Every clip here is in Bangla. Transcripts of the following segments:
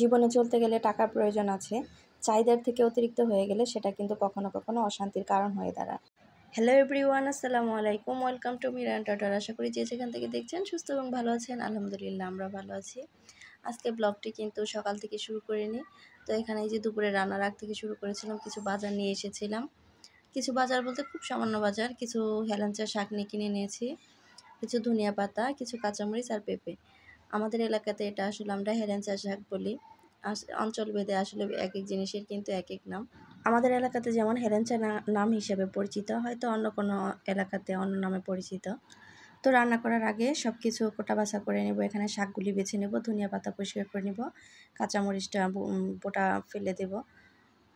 জীবনে চলতে গেলে টাকার প্রয়োজন আছে। চাহিদার থেকে অতিরিক্ত হয়ে গেলে সেটা কিন্তু কখনো কখনো অশান্তির কারণ হয়ে দাঁড়ায়। হ্যালো এভরিওয়ান, আসসালামু আলাইকুম। ওয়েলকাম টু মিরান টটার। আশা করি যে যেখান থেকে দেখছেন সুস্থ এবং ভালো আছেন। আলহামদুলিল্লাহ আমরা ভালো আছি। আজকে ব্লগটি কিন্তু সকাল থেকে শুরু করিনি। তো এখানে এই যে দুপুরে রান্নার আগ থেকে শুরু করেছিলাম, কিছু বাজার নিয়ে এসেছিলাম। কিছু বাজার বলতে খুব সামান্য বাজার, কিছু হেলেঞ্চা শাক নিয়ে কিনে নিয়েছি, কিছু ধনিয়া পাতা, কিছু কাঁচামরিচ আর পেঁপে। আমাদের এলাকাতে এটা আসলে আমরা হেলেঞ্চা শাক বলি। অঞ্চলভেদে আসলে এক এক জিনিসের কিন্তু এক এক নাম। আমাদের এলাকাতে যেমন হেলেঞ্চা নাম হিসেবে পরিচিত, হয়তো অন্য কোনো এলাকাতে অন্য নামে পরিচিত। তো রান্না করার আগে সব কিছু কোটা বাছা করে নেব। এখানে শাকগুলি বেছে নেব, ধনিয়া পাতা পরিষ্কার করে নেব, কাঁচামরিচটা বোটা ফেলে দেব।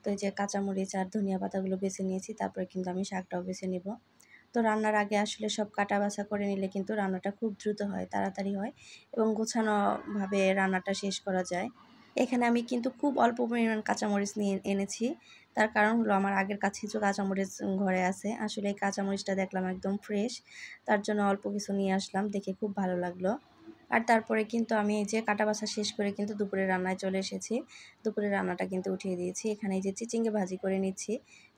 তো এই যে কাঁচামরিচ আর ধনিয়া পাতাগুলো বেছে নিয়েছি, তারপরে কিন্তু আমি শাকটাও বেছে নেব। তো রান্নার আগে আসলে সব কাটা বাছা করে নিলে কিন্তু রান্নাটা খুব দ্রুত হয়, তাড়াতাড়ি হয় এবং গোছানোভাবে রান্নাটা শেষ করা যায়। এখানে আমি কিন্তু খুব অল্প পরিমাণ কাঁচামরিচ নিয়ে এনেছি। তার কারণ হলো আমার আগের কাছে কিছু কাঁচামরিচ ঘরে আছে। আসলে এই কাঁচামরিচটা দেখলাম একদম ফ্রেশ, তার জন্য অল্প কিছু নিয়ে আসলাম, দেখে খুব ভালো লাগলো। আর তারপরে কিন্তু আমি এই যে কাটা বাছা শেষ করে কিন্তু দুপুরে রান্নায় চলে এসেছি। দুপুরে রান্নাটা কিন্তু উঠিয়ে দিয়েছি। এখানে এই যে চিচিঙ্গা ভাজি করে নিচ্ছি।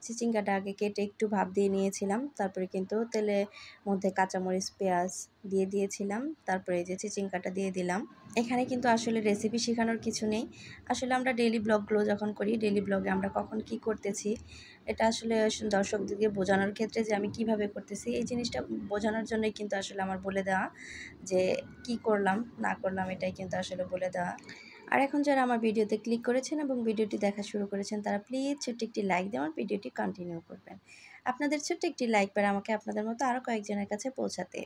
চিচিঙ্গাটা আগে কেটে একটু ভাপ দিয়ে নিয়েছিলাম, তারপরে কিন্তু তেলের মধ্যে কাঁচামরিচ পেঁয়াজ দিয়ে দিয়েছিলাম, তারপরে এই যে চিচিঙ্গাটা দিয়ে দিলাম। এখানে কিন্তু আসলে রেসিপি শেখানোর কিছু নেই। আসলে আমরা ডেইলি ব্লগগুলো যখন করি, ডেইলি ব্লগে আমরা কখন কি করতেছি এটা আসলে দর্শকদেরকে বোঝানোর ক্ষেত্রে যে আমি কিভাবে করতেছি, এই জিনিসটা বোঝানোর জন্যই কিন্তু আসলে আমার বলে দেওয়া, যে কি করলাম না করলাম এটাই কিন্তু আসলে বলে দেওয়া। আর এখন যারা আমার ভিডিওতে ক্লিক করেছেন এবং ভিডিওটি দেখা শুরু করেছেন, তারা প্লিজ ছোট্ট একটি লাইক দিয়ে আমার ভিডিওটি কন্টিনিউ করবেন। আপনাদের ছোট্ট একটি লাইক পারে আমাকে আপনাদের মতো আরও কয়েকজনের কাছে পৌঁছাতে।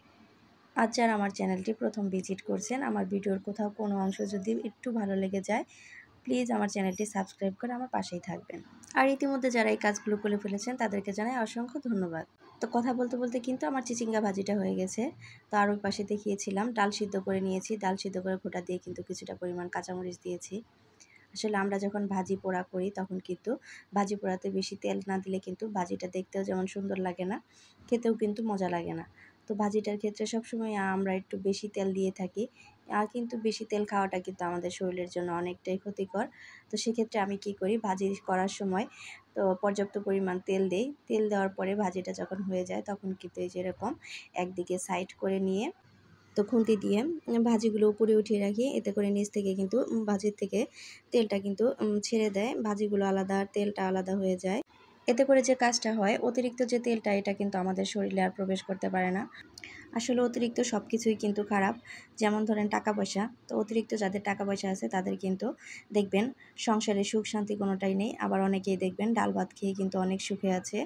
আজ যারা আমার চ্যানেলটি প্রথম ভিজিট করছেন, আমার ভিডিওর কোথাও কোনো অংশ যদি একটু ভালো লেগে যায়, প্লিজ আমার চ্যানেলটি সাবস্ক্রাইব করে আমার পাশেই থাকবেন। আর ইতিমধ্যে যারা এই কাজগুলো করে ফেলেছেন তাদেরকে জানাই অসংখ্য ধন্যবাদ। তো কথা বলতে বলতে কিন্তু আমার চিচিঙ্গা ভাজিটা হয়ে গেছে। তো আর ওই পাশে দেখিয়েছিলাম ডাল সিদ্ধ করে নিয়েছি। ডাল সিদ্ধ করে ঘোটা দিয়ে কিন্তু কিছুটা পরিমাণ কাঁচামরিচ দিয়েছি। আসলে আমরা যখন ভাজি পোড়া করি তখন কিন্তু ভাজি পোড়াতে বেশি তেল না দিলে কিন্তু ভাজিটা দেখতেও যেমন সুন্দর লাগে না, খেতেও কিন্তু মজা লাগে না। তো ভাজিটার ক্ষেত্রে সবসময় আমরা একটু বেশি তেল দিয়ে থাকি। আর কিন্তু বেশি তেল খাওয়াটা কিন্তু আমাদের শরীরের জন্য অনেকটাই ক্ষতিকর। তো সেক্ষেত্রে আমি কি করি, ভাজি করার সময় তো পর্যাপ্ত পরিমাণ তেল দেই। তেল দেওয়ার পরে ভাজিটা যখন হয়ে যায় তখন কিন্তু এই যেরকম একদিকে সাইড করে নিয়ে তো খুন্তি দিয়ে ভাজিগুলো উপরে উঠিয়ে রাখি। এতে করে নিচ থেকে কিন্তু ভাজির থেকে তেলটা কিন্তু ছেড়ে দেয়, ভাজিগুলো আলাদা আর তেলটা আলাদা হয়ে যায়। এতে করে যে কাজটা হয়, অতিরিক্ত যে তেলটা এটা কিন্তু আমাদের শরীরে আর প্রবেশ করতে পারে না। আসলে অতিরিক্ত সব কিছুই কিন্তু খারাপ। যেমন ধরেন টাকা পয়সা, তো অতিরিক্ত যাদের টাকা পয়সা আছে তাদের কিন্তু দেখবেন সংসারে সুখ শান্তি কোনোটাই নেই। আবার অনেকেই দেখবেন ডাল ভাত খেয়ে কিন্তু অনেক সুখে আছে।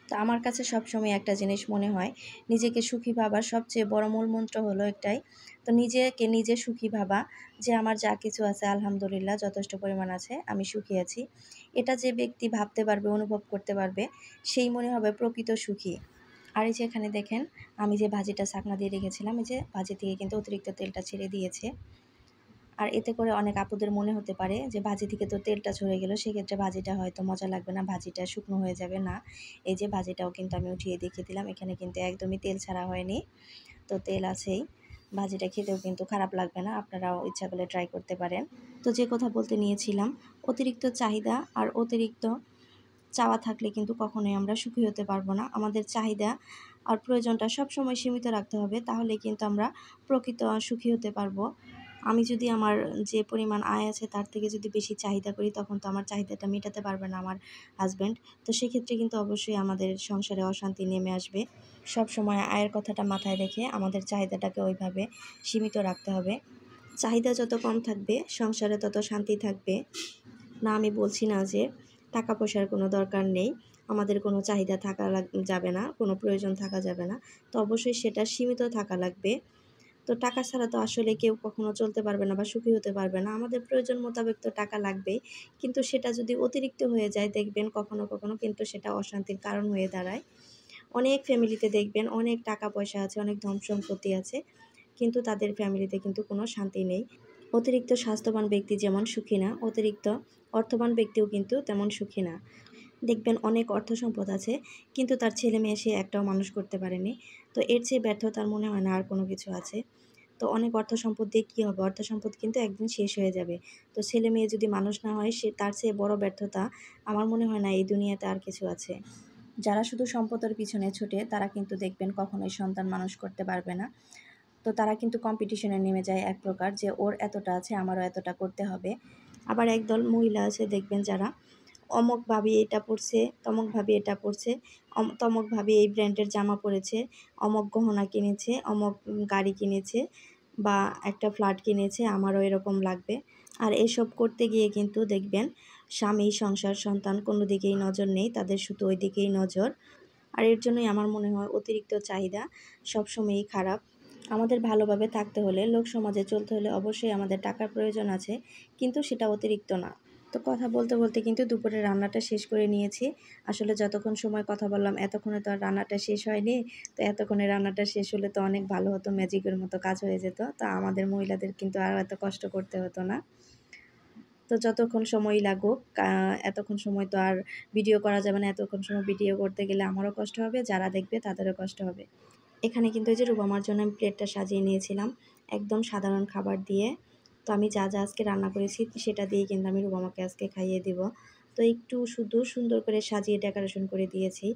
তো আমার কাছে সবসময় একটা জিনিস মনে হয়, নিজেকে সুখী ভাবার সবচেয়ে বড় মূল মন্ত্র হলো একটাই। তো নিজেকে নিজে সুখী ভাবা, যে আমার যা কিছু আছে আলহামদুলিল্লাহ যথেষ্ট পরিমাণ আছে, আমি সুখী আছি। এটা যে ব্যক্তি ভাবতে পারবে, অনুভব করতে পারবে, সেই মনে হবে প্রকৃত সুখী। আর এই যে এখানে দেখেন আমি যে ভাজিটা ছাকনা দিয়ে রেখেছিলাম, এই যে ভাজি থেকে কিন্তু অতিরিক্ত তেলটা ছেড়ে দিয়েছে। আর এতে করে অনেক আপুদের মনে হতে পারে যে ভাজি থেকে তো তেলটা ঝরে গেল, সেক্ষেত্রে ভাজিটা হয়তো মজা লাগবে না, ভাজিটা শুকনো হয়ে যাবে। না, এই যে ভাজিটাও কিন্তু আমি উঠিয়ে দেখিয়ে দিলাম, এখানে কিন্তু একদমই তেল ছাড়া হয়নি, তো তেল আছেই। ভাজিটা খেতেও কিন্তু খারাপ লাগবে না, আপনারাও ইচ্ছা করলে ট্রাই করতে পারেন। তো যে কথা বলতে নিয়েছিলাম, অতিরিক্ত চাহিদা আর অতিরিক্ত চাওয়া থাকলে কিন্তু কখনোই আমরা সুখী হতে পারবো না। আমাদের চাহিদা আর প্রয়োজনটা সবসময় সীমিত রাখতে হবে, তাহলে কিন্তু আমরা প্রকৃত সুখী হতে পারবো। আমি যদি আমার যে পরিমাণ আয় আছে তার থেকে যদি বেশি চাহিদা করি, তখন তো আমার চাহিদাটা মেটাতে পারবে না আমার হাজব্যান্ড। তো সেক্ষেত্রে কিন্তু অবশ্যই আমাদের সংসারে অশান্তি নেমে আসবে। সব সময় আয়ের কথাটা মাথায় রেখে আমাদের চাহিদাটাকে ওইভাবে সীমিত রাখতে হবে। চাহিদা যত কম থাকবে সংসারে তত শান্তি থাকবে। না, আমি বলছি না যে টাকা পয়সার কোনো দরকার নেই, আমাদের কোনো চাহিদা থাকা যাবে না, কোনো প্রয়োজন থাকা যাবে না। তো অবশ্যই সেটা সীমিত থাকা লাগবে। তো টাকা ছাড়া তো আসলে কেউ কখনো চলতে পারবে না বা সুখী হতে পারবে না। আমাদের প্রয়োজন মোতাবেক তো টাকা লাগবেই, কিন্তু সেটা যদি অতিরিক্ত হয়ে যায় দেখবেন কখনো কখনো কিন্তু সেটা অশান্তির কারণ হয়ে দাঁড়ায়। অনেক ফ্যামিলিতে দেখবেন অনেক টাকা পয়সা আছে, অনেক ধন সম্পত্তি আছে, কিন্তু তাদের ফ্যামিলিতে কিন্তু কোনো শান্তি নেই। অতিরিক্ত স্বাস্থ্যবান ব্যক্তি যেমন সুখী না, অতিরিক্ত অর্থবান ব্যক্তিও কিন্তু তেমন সুখী না। দেখবেন অনেক অর্থ সম্পদ আছে, কিন্তু তার ছেলে মেয়ে সে একটাও মানুষ করতে পারেনি। তো এর চেয়ে ব্যর্থতার মনে হয় না আর কোনো কিছু আছে। তো তো অনেক অর্থ সম্পদ দিয়ে কী হবে, অর্থ সম্পদ কিন্তু একদিন শেষ হয়ে যাবে। তো ছেলে মেয়ে যদি মানুষ না হয়, সে তার চেয়ে বড় ব্যর্থতা আমার মনে হয় না এই দুনিয়াতে আর কিছু আছে। যারা শুধু সম্পদের পিছনে ছুটে তারা কিন্তু দেখবেন কখনোই সন্তান মানুষ করতে পারবে না। তো তারা কিন্তু কম্পিটিশনে নেমে যায় এক প্রকার, যে ওর এতটা আছে আমারও এতটা করতে হবে। আবার একদল মহিলা আছে দেখবেন যারা অমুক ভাবি এটা পরছে, তমুক ভাবি এটা পরছে, তমুক ভাবি এই ব্র্যান্ডের জামা পরেছে, অমুক গহনা কিনেছে, অমুক গাড়ি কিনেছে বা একটা ফ্ল্যাট কিনেছে, আমারও এরকম লাগবে। আর এসব করতে গিয়ে কিন্তু দেখবেন স্বামী, সংসার, সন্তান কোনো দিকেই নজর নেই, তাদের শুধু ওই দিকেই নজর। আর এর জন্যই আমার মনে হয় অতিরিক্ত চাহিদা সবসময়ই খারাপ। আমাদের ভালোভাবে থাকতে হলে, লোক সমাজে চলতে হলে অবশ্যই আমাদের টাকার প্রয়োজন আছে, কিন্তু সেটা অতিরিক্ত না। তো কথা বলতে বলতে কিন্তু দুপুরে রান্নাটা শেষ করে নিয়েছি। আসলে যতক্ষণ সময় কথা বললাম এতক্ষণে তো আর রান্নাটা শেষ হয়নি। তো এতক্ষণে রান্নাটা শেষ হলে তো অনেক ভালো হতো, ম্যাজিকের মতো কাজ হয়ে যেত। তো আমাদের মহিলাদের কিন্তু আর এত কষ্ট করতে হতো না। তো যতক্ষণ সময়ই লাগুক, এতক্ষণ সময় তো আর ভিডিও করা যাবে না। এতক্ষণ সময় ভিডিও করতে গেলে আমারও কষ্ট হবে, যারা দেখবে তাদেরও কষ্ট হবে। এখানে কিন্তু এই যে রুবামার জন্য আমি প্লেটটা সাজিয়ে নিয়েছিলাম একদম সাধারণ খাবার দিয়ে। তো আমি যা যা আজকে রান্না করেছি সেটা দিয়ে কিন্তু আমি রুবামাকে আজকে খাইয়ে দিব। তো একটু শুধু সুন্দর করে সাজিয়ে ডেকোরেশন করে দিয়েছি।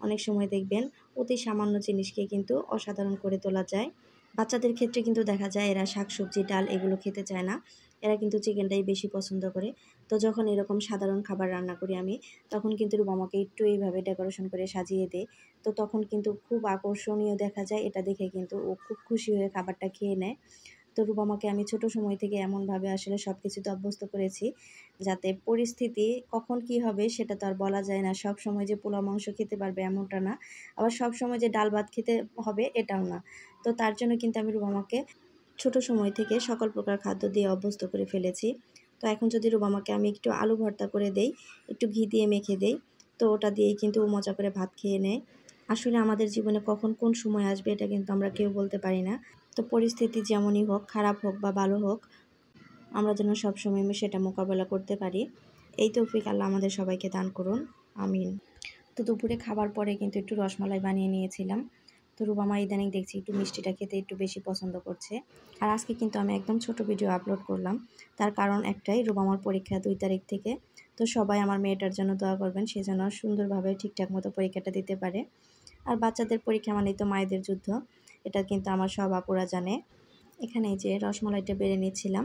অনেক সময় দেখবেন অতি সামান্য জিনিসকে কিন্তু অসাধারণ করে তোলা যায়। বাচ্চাদের ক্ষেত্রে কিন্তু দেখা যায় এরা শাকসবজি, ডাল এগুলো খেতে চায় না। এরা কিন্তু চিকেনটাই বেশি পছন্দ করে। তো যখন এরকম সাধারণ খাবার রান্না করি আমি, তখন কিন্তু রুবামাকে একটু এইভাবে ডেকোরেশন করে সাজিয়ে দেই। তো তখন কিন্তু খুব আকর্ষণীয় দেখা যায়, এটা দেখে কিন্তু ও খুব খুশি হয়ে খাবারটা খেয়ে নেয়। তো রুবামাকে আমি ছোট সময় থেকে এমনভাবে আসলে সব কিছুতে অভ্যস্ত করেছি, যাতে পরিস্থিতি কখন কি হবে সেটা তো আর বলা যায় না। সব সময় যে পোলাও মাংস খেতে পারবে এমনটা না, আবার সব সময় যে ডাল ভাত খেতে হবে এটাও না। তো তার জন্য কিন্তু আমি রুবামাকে ছোট সময় থেকে সকল প্রকার খাদ্য দিয়ে অভ্যস্ত করে ফেলেছি। তো এখন যদি রুবামাকে আমি একটু আলু ভর্তা করে দেই, একটু ঘি দিয়ে মেখে দেই, তো ওটা দিয়েই কিন্তু ও মজা করে ভাত খেয়ে নেয়। আসলে আমাদের জীবনে কখন কোন সময় আসবে এটা কিন্তু আমরা কেউ বলতে পারি না। তো পরিস্থিতি যেমনই হোক, খারাপ হোক বা ভালো হোক, আমরা যেন সবসময় সেটা মোকাবেলা করতে পারি। এই তৌফিক আল্লাহ আমাদের সবাইকে দান করুন, আমিন। তো দুপুরে খাবার পরে কিন্তু একটু রসমালাই বানিয়ে নিয়েছিলাম। তো রুবামা ইদানিং দেখছি একটু মিষ্টিটা খেতে একটু বেশি পছন্দ করছে। আর আজকে কিন্তু আমি একদম ছোট ভিডিও আপলোড করলাম, তার কারণ একটাই, রুবামার পরীক্ষা 2 তারিখ থেকে। তো সবাই আমার মেয়েটার জন্য দোয়া করবেন, সে যেন সুন্দরভাবে ঠিকঠাক মতো পরীক্ষাটা দিতে পারে। আর বাচ্চাদের পরীক্ষা মানেই তো মায়েদের যুদ্ধ, এটা কিন্তু আমার সব আপুরা জানে। এখানে এই যে রসমালাইটা বেড়ে নিচ্ছিলাম,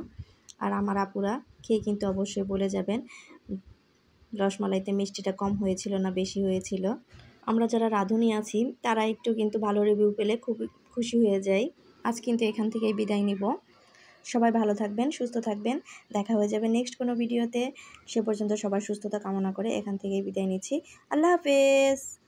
আর আমার আপুরা খেয়ে কিন্তু অবশ্যই বলে যাবেন রসমালাইতে মিষ্টিটা কম হয়েছিল না বেশি হয়েছিল। আমরা যারা রাঁধুনি আছি তারা একটু কিন্তু ভালো রিভিউ পেলে খুব খুশি হয়ে যাই। আজ কিন্তু এখান থেকেই বিদায় নিব। সবাই ভালো থাকবেন, সুস্থ থাকবেন। দেখা হয়ে যাবে নেক্সট কোনো ভিডিওতে। সে পর্যন্ত সবার সুস্থতা কামনা করে এখান থেকেই বিদায় নিচ্ছি। আল্লাহ হাফেজ।